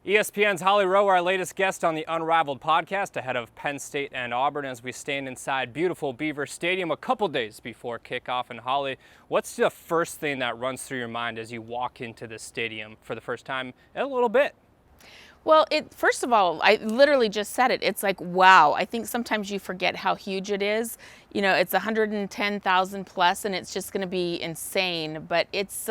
ESPN's Holly Rowe, our latest guest on the Unrivaled podcast, ahead of Penn State and Auburn as we stand inside beautiful Beaver Stadium a couple days before kickoff. And Holly, what's the first thing that runs through your mind as you walk into the stadium for the first time in a little bit? Well, first of all, I literally just said it. It's like, wow. I think sometimes you forget how huge it is. You know, it's 110,000 plus, and it's just going to be insane. But it's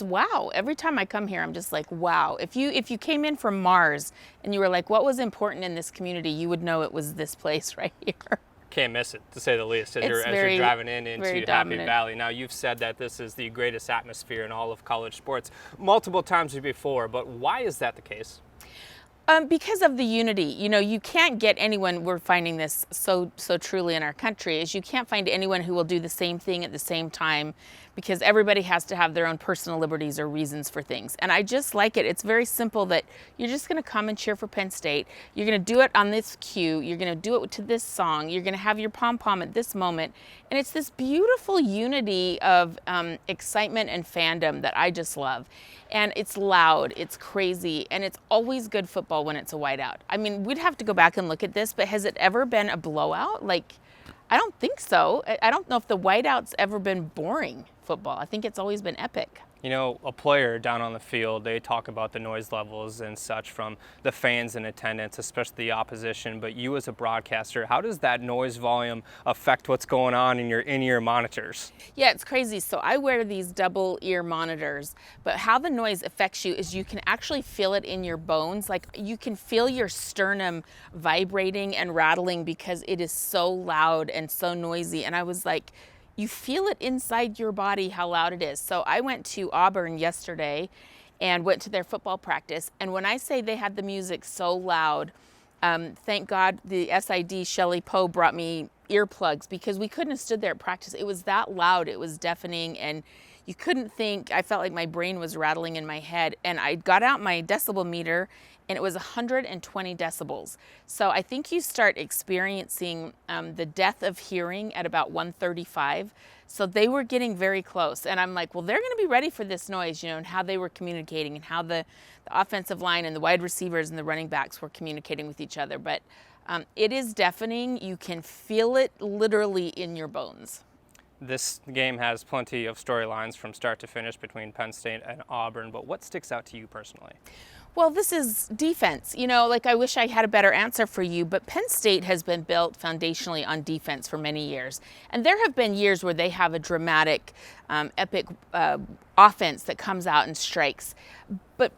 wow. Every time I come here, I'm just like, wow. If you came in from Mars and you were like, what was important in this community, you would know it was this place right here. Can't miss it, to say the least, as you're driving into Happy Valley. Now, you've said that this is the greatest atmosphere in all of college sports multiple times before, but why is that the case? Because of the unity. You know, you can't get anyone, we're finding this so truly in our country, is you can't find anyone who will do the same thing at the same time, because everybody has to have their own personal liberties or reasons for things. And I just like it. It's very simple that you're just going to come and cheer for Penn State. You're going to do it on this cue. You're going to do it to this song. You're going to have your pom-pom at this moment. And it's this beautiful unity of excitement and fandom that I just love. And it's loud, it's crazy, and it's always good football when it's a whiteout. I mean, we'd have to go back and look at this, but has it ever been a blowout? Like, I don't think so. I don't know if the whiteout's ever been boring football. I think it's always been epic. You know, a player down on the field, they talk about the noise levels and such from the fans in attendance, especially the opposition. But you as a broadcaster, how does that noise volume affect what's going on in your in-ear monitors? Yeah, it's crazy. So I wear these double ear monitors, but how the noise affects you is you can actually feel it in your bones. Like, you can feel your sternum vibrating and rattling because it is so loud and so noisy. And I was like, you feel it inside your body how loud it is. So I went to Auburn yesterday and went to their football practice. And when I say they had the music so loud, thank God the SID Shelley Poe brought me earplugs, because we couldn't have stood there at practice. It was that loud. It was deafening, and you couldn't think. I felt like my brain was rattling in my head. And I got out my decibel meter, and it was 120 decibels. So I think you start experiencing the death of hearing at about 135. So they were getting very close. And I'm like, well, they're going to be ready for this noise, you know, and how they were communicating and how the offensive line and the wide receivers and the running backs were communicating with each other. But it is deafening. You can feel it literally in your bones. This game has plenty of storylines from start to finish between Penn State and Auburn, but what sticks out to you personally? Well, this is defense. You know, like, I wish I had a better answer for you, but Penn State has been built foundationally on defense for many years. And there have been years where they have a dramatic, epic offense that comes out and strikes. But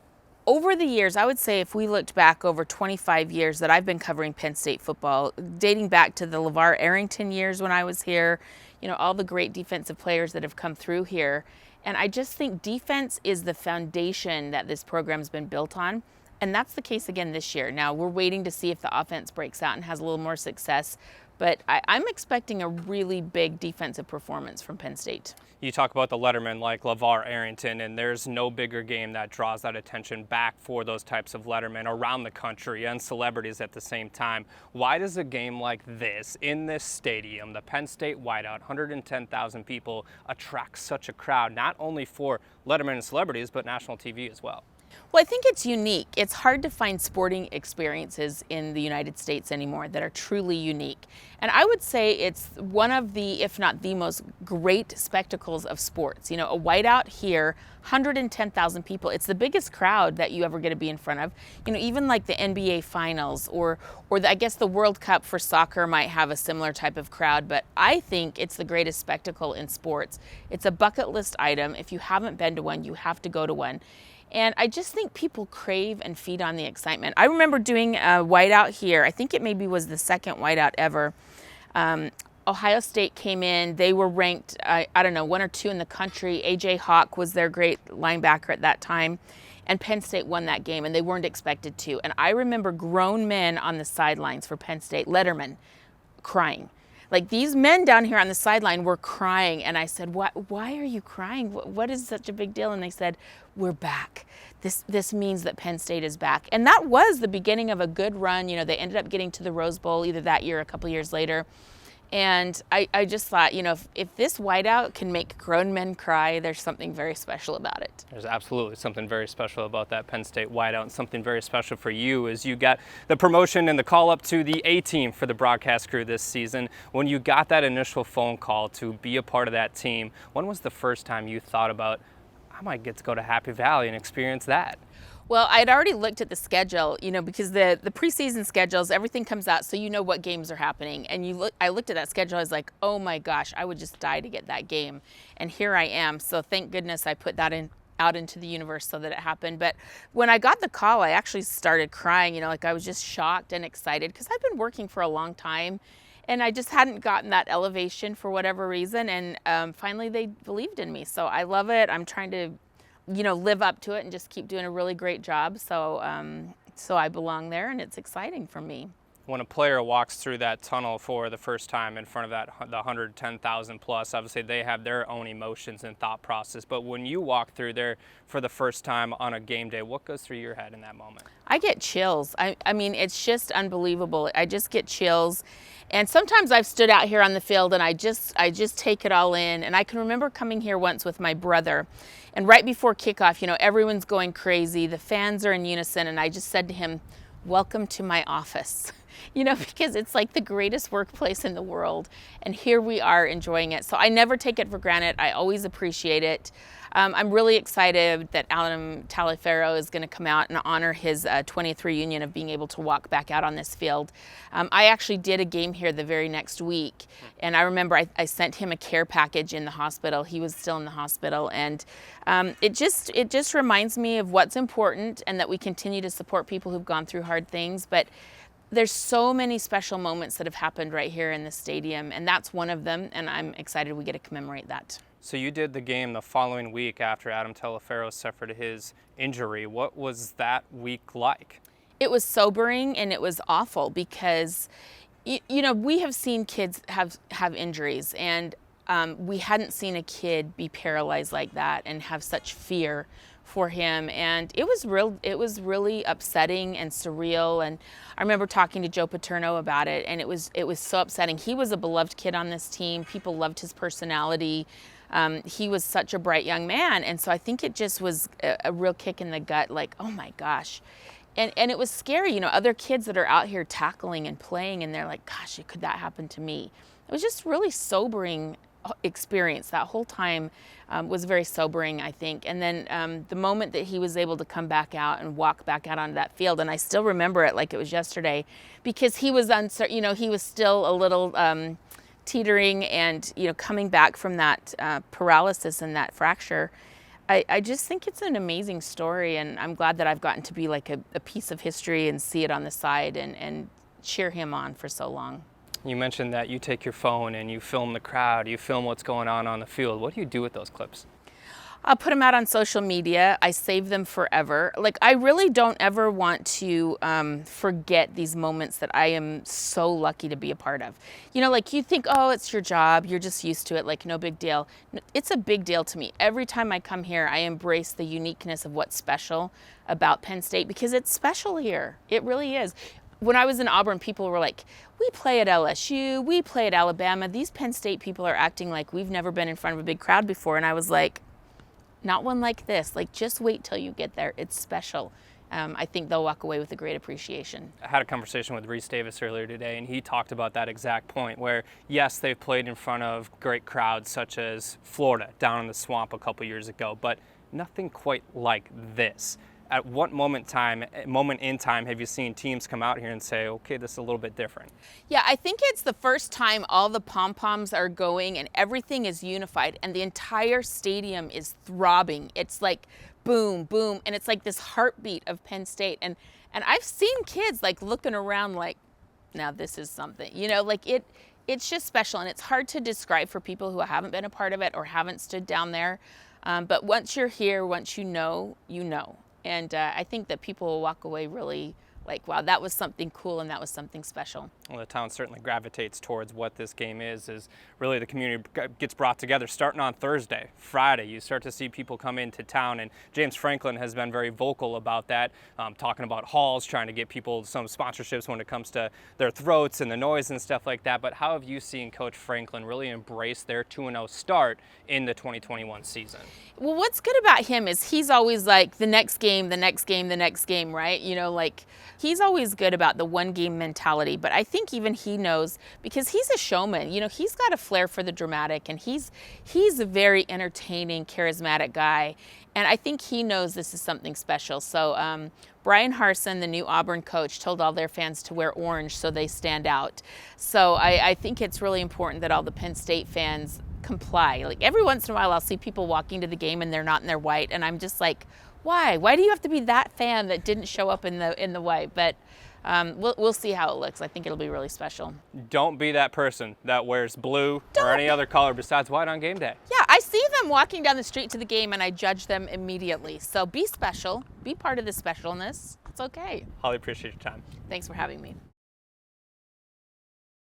over the years, I would say if we looked back over 25 years that I've been covering Penn State football, dating back to the LeVar Arrington years when I was here, you know, all the great defensive players that have come through here. And I just think defense is the foundation that this program's been built on. And that's the case again this year. Now, we're waiting to see if the offense breaks out and has a little more success. But I'm expecting a really big defensive performance from Penn State. You talk about the lettermen like LeVar Arrington, and there's no bigger game that draws that attention back for those types of lettermen around the country and celebrities at the same time. Why does a game like this, in this stadium, the Penn State White Out, 110,000 people, attract such a crowd, not only for lettermen and celebrities, but national TV as well? Well, I think it's unique. It's hard to find sporting experiences in the United States anymore that are truly unique. And I would say it's one of the, if not the most great spectacles of sports. You know, a whiteout here, 110,000 people. It's the biggest crowd that you ever get to be in front of. You know, even like the NBA Finals or I guess the World Cup for soccer might have a similar type of crowd. But I think it's the greatest spectacle in sports. It's a bucket list item. If you haven't been to one, you have to go to one. And I just think people crave and feed on the excitement. I remember doing a whiteout here. I think it maybe was the second whiteout ever. Ohio State came in. They were ranked, I don't know, 1 or 2 in the country. A.J. Hawk was their great linebacker at that time. And Penn State won that game, and they weren't expected to. And I remember grown men on the sidelines for Penn State, lettermen, crying. Like, these men down here on the sideline were crying, and I said, why are you crying? What is such a big deal? And they said, we're back. This means that Penn State is back. And that was the beginning of a good run. You know, they ended up getting to the Rose Bowl either that year or a couple years later. And I just thought, if this whiteout can make grown men cry, there's something very special about it. There's absolutely something very special about that Penn State White Out, and something very special for you is you got the promotion and the call up to the A team for the broadcast crew this season. When you got that initial phone call to be a part of that team, when was the first time you thought about, I might get to go to Happy Valley and experience that? Well, I'd already looked at the schedule, because the preseason schedules, everything comes out, so you know what games are happening. And I looked at that schedule, I was like, oh my gosh, I would just die to get that game. And here I am. So thank goodness I put that out into the universe so that it happened. But when I got the call, I actually started crying, I was just shocked and excited because I've been working for a long time and I just hadn't gotten that elevation for whatever reason. And finally they believed in me. So I love it. I'm trying to live up to it and just keep doing a really great job. So I belong there, and it's exciting for me. When a player walks through that tunnel for the first time in front of the 110,000 plus, obviously they have their own emotions and thought process. But when you walk through there for the first time on a game day, what goes through your head in that moment? I get chills. I mean, it's just unbelievable. I just get chills. And sometimes I've stood out here on the field and I just take it all in. And I can remember coming here once with my brother. And right before kickoff, everyone's going crazy. The fans are in unison. And I just said to him, welcome to my office. Because it's like the greatest workplace in the world. And here we are enjoying it. So I never take it for granted. I always appreciate it. I'm really excited that Adam Taliaferro is going to come out and honor his 20th reunion of being able to walk back out on this field. I actually did a game here the very next week. And I remember I sent him a care package in the hospital. He was still in the hospital. And it just reminds me of what's important and that we continue to support people who've gone through hard things. But there's so many special moments that have happened right here in the stadium, and that's one of them, and I'm excited we get to commemorate that. So you did the game the following week after Adam Taliaferro suffered his injury. What was that week like? It was sobering and it was awful because, we have seen kids have injuries, and we hadn't seen a kid be paralyzed like that and have such fear for him, and it was really upsetting and surreal. And I remember talking to Joe Paterno about it, and it was so upsetting. He was a beloved kid on this team. People loved his personality. He was such a bright young man, and so I think it just was a real kick in the gut, like, oh my gosh. And it was scary, other kids that are out here tackling and playing, and they're like, gosh, could that happen to me? It was just really sobering experience. That whole time was very sobering, I think. And then the moment that he was able to come back out and walk back out onto that field, and I still remember it like it was yesterday, because he was uncertain, he was still a little teetering and, coming back from that paralysis and that fracture. I just think it's an amazing story, and I'm glad that I've gotten to be like a piece of history and see it on the side and cheer him on for so long. You mentioned that you take your phone and you film the crowd, you film what's going on the field. What do you do with those clips? I'll put them out on social media. I save them forever. Like, I really don't ever want to forget these moments that I am so lucky to be a part of. Like, you think, oh, it's your job, you're just used to it, like, no big deal. It's a big deal to me. Every time I come here, I embrace the uniqueness of what's special about Penn State, because it's special here. It really is. When I was in Auburn, people were like, we play at LSU, we play at Alabama. These Penn State people are acting like we've never been in front of a big crowd before. And I was like, not one like this. Like, just wait till you get there. It's special. I think they'll walk away with a great appreciation. I had a conversation with Reese Davis earlier today, and he talked about that exact point where, yes, they've played in front of great crowds such as Florida down in the Swamp a couple years ago, but nothing quite like this. At what moment in time have you seen teams come out here and say, okay, this is a little bit different? Yeah, I think it's the first time all the pom-poms are going and everything is unified and the entire stadium is throbbing. It's like boom, boom, and it's like this heartbeat of Penn State. And I've seen kids like looking around like, now this is something, it's just special, and it's hard to describe for people who haven't been a part of it or haven't stood down there. But once you're here, once you know, you know. And I think that people will walk away really like, wow, that was something cool and that was something special. Well, the town certainly gravitates towards what this game is really the community gets brought together starting on Thursday, Friday. You start to see people come into town, and James Franklin has been very vocal about that, talking about halls, trying to get people some sponsorships when it comes to their throats and the noise and stuff like that. But how have you seen Coach Franklin really embrace their 2-0 start in the 2021 season? Well, what's good about him is he's always like the next game, the next game, the next game, right? You know, like he's always good about the one game mentality, but I think even he knows, because he's a showman, you know, he's got a flair for the dramatic, and he's a very entertaining, charismatic guy. And I think he knows this is something special. So Brian Harsin, the new Auburn coach, told all their fans to wear orange so they stand out. So I think it's really important that all the Penn State fans comply. Like every once in a while I'll see people walking to the game and they're not in their white, and I'm just like, why do you have to be that fan that didn't show up in the white? But we'll see how it looks. I think it'll be really special. Don't be that person that wears blue or any other color besides white on game day. Yeah, I see them walking down the street to the game and I judge them immediately. So be special, be part of the specialness. It's okay. Holly, appreciate your time. Thanks for having me.